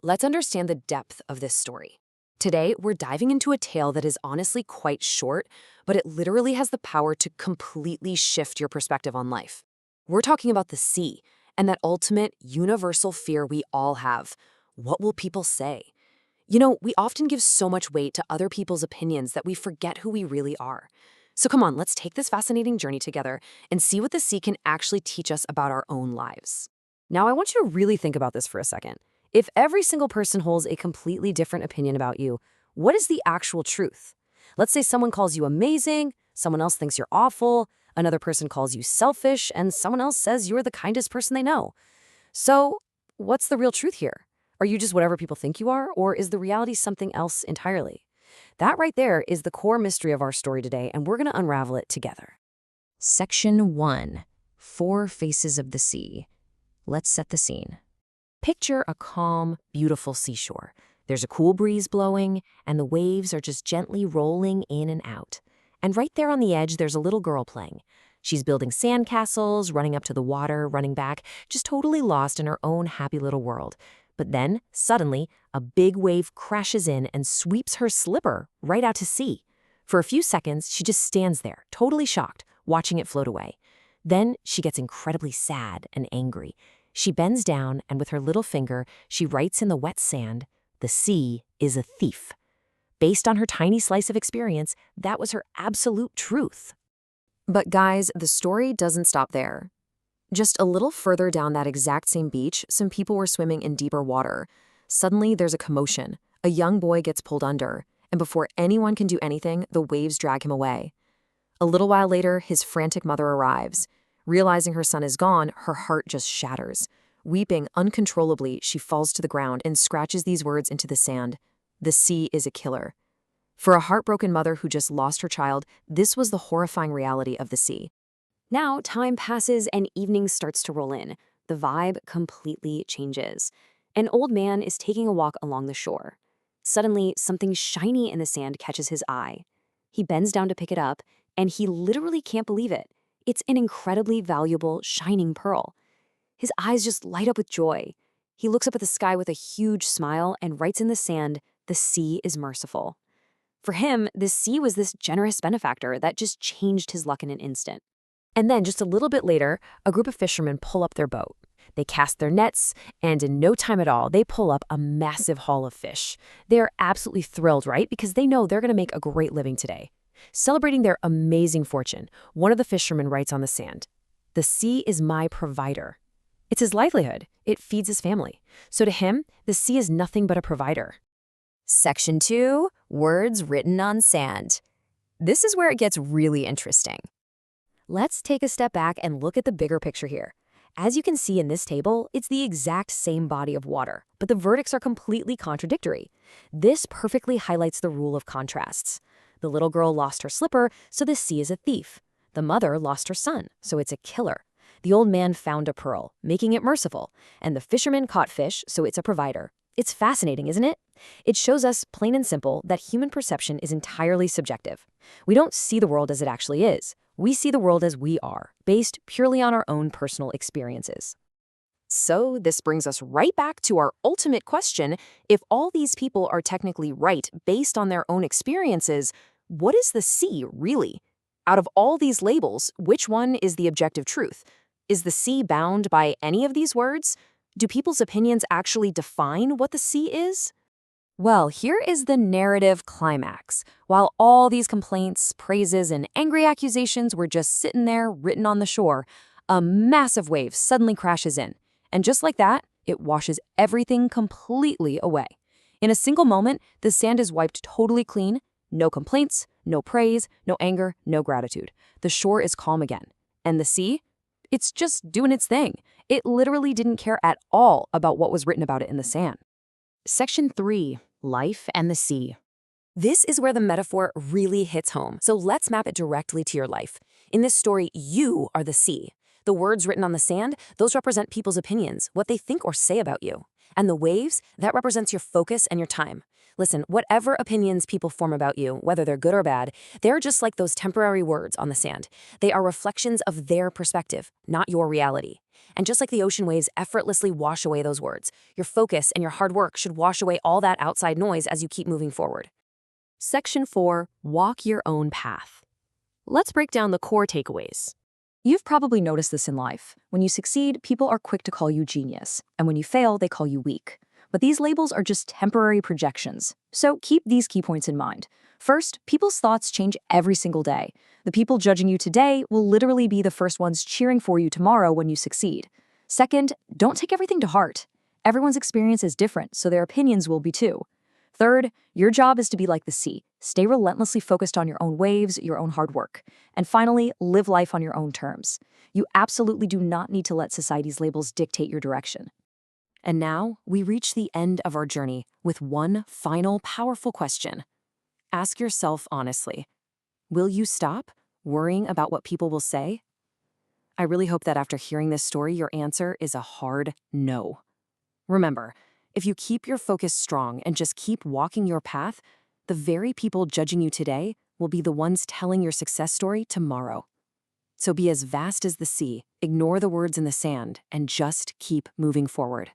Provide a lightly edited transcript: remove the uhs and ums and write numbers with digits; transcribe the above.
let's understand the depth of this story. Today, we're diving into a tale that is honestly quite short, but it literally has the power to completely shift your perspective on life. We're talking about the sea and that ultimate, universal fear we all have. What will people say? We often give so much weight to other people's opinions that we forget who we really are. So come on, let's take this fascinating journey together and see what the sea can actually teach us about our own lives. Now, I want you to really think about this for a second. If every single person holds a completely different opinion about you, what is the actual truth? Let's say someone calls you amazing, someone else thinks you're awful, another person calls you selfish, and someone else says you're the kindest person they know. So, what's the real truth here? Are you just whatever people think you are, or is the reality something else entirely? That right there is the core mystery of our story today, and we're going to unravel it together. Section 1. Four Faces of the Sea. Let's set the scene. Picture a calm, beautiful seashore. There's a cool breeze blowing, and the waves are just gently rolling in and out. And right there on the edge, there's a little girl playing. She's building sandcastles, running up to the water, running back, just totally lost in her own happy little world. But then, suddenly, a big wave crashes in and sweeps her slipper right out to sea. For a few seconds, she just stands there, totally shocked, watching it float away. Then she gets incredibly sad and angry. She bends down, and with her little finger, she writes in the wet sand, "The sea is a thief." Based on her tiny slice of experience, that was her absolute truth. But guys, the story doesn't stop there. Just a little further down that exact same beach, some people were swimming in deeper water. Suddenly, there's a commotion. A young boy gets pulled under, and before anyone can do anything, the waves drag him away. A little while later, his frantic mother arrives. Realizing her son is gone, her heart just shatters. Weeping uncontrollably, she falls to the ground and scratches these words into the sand. "The sea is a killer." For a heartbroken mother who just lost her child, this was the horrifying reality of the sea. Now, time passes and evening starts to roll in. The vibe completely changes. An old man is taking a walk along the shore. Suddenly, something shiny in the sand catches his eye. He bends down to pick it up, and he literally can't believe it. It's an incredibly valuable, shining pearl. His eyes just light up with joy. He looks up at the sky with a huge smile and writes in the sand, "The sea is merciful." For him, the sea was this generous benefactor that just changed his luck in an instant. And then, just a little bit later, a group of fishermen pull up their boat. They cast their nets, and in no time at all, they pull up a massive haul of fish. They are absolutely thrilled, right? Because they know they're going to make a great living today. Celebrating their amazing fortune, one of the fishermen writes on the sand, "The sea is my provider." It's his livelihood. It feeds his family. So to him, the sea is nothing but a provider. Section 2, Words Written on Sand. This is where it gets really interesting. Let's take a step back and look at the bigger picture here. As you can see in this table, it's the exact same body of water, but the verdicts are completely contradictory. This perfectly highlights the rule of contrasts. The little girl lost her slipper, so the sea is a thief. The mother lost her son, so it's a killer. The old man found a pearl, making it merciful, and the fisherman caught fish, so it's a provider. It's fascinating, isn't it? It shows us, plain and simple, that human perception is entirely subjective. We don't see the world as it actually is. We see the world as we are, based purely on our own personal experiences. So this brings us right back to our ultimate question. If all these people are technically right based on their own experiences, what is the sea really? Out of all these labels, which one is the objective truth? Is the sea bound by any of these words? Do people's opinions actually define what the sea is? Well, here is the narrative climax. While all these complaints, praises, and angry accusations were just sitting there written on the shore, a massive wave suddenly crashes in. And just like that, it washes everything completely away. In a single moment, the sand is wiped totally clean. No complaints, no praise, no anger, no gratitude. The shore is calm again. And the sea? It's just doing its thing. It literally didn't care at all about what was written about it in the sand. Section 3, Life and the Sea. This is where the metaphor really hits home, so let's map it directly to your life. In this story, you are the sea. The words written on the sand, those represent people's opinions, what they think or say about you. And the waves, that represents your focus and your time. Listen, whatever opinions people form about you, whether they're good or bad, they're just like those temporary words on the sand. They are reflections of their perspective, not your reality. And just like the ocean waves effortlessly wash away those words, your focus and your hard work should wash away all that outside noise as you keep moving forward. Section 4. Walk your own path. Let's break down the core takeaways. You've probably noticed this in life. When you succeed, people are quick to call you genius, and when you fail, they call you weak. But these labels are just temporary projections, so keep these key points in mind. First, people's thoughts change every single day. The people judging you today will literally be the first ones cheering for you tomorrow when you succeed. Second, don't take everything to heart. Everyone's experience is different, so their opinions will be too. Third, your job is to be like the sea. Stay relentlessly focused on your own waves, your own hard work. And finally, live life on your own terms. You absolutely do not need to let society's labels dictate your direction. And now, we reach the end of our journey with one final powerful question. Ask yourself honestly, will you stop worrying about what people will say? I really hope that after hearing this story, your answer is a hard no. Remember, if you keep your focus strong and just keep walking your path, the very people judging you today will be the ones telling your success story tomorrow. So be as vast as the sea, ignore the words in the sand, and just keep moving forward.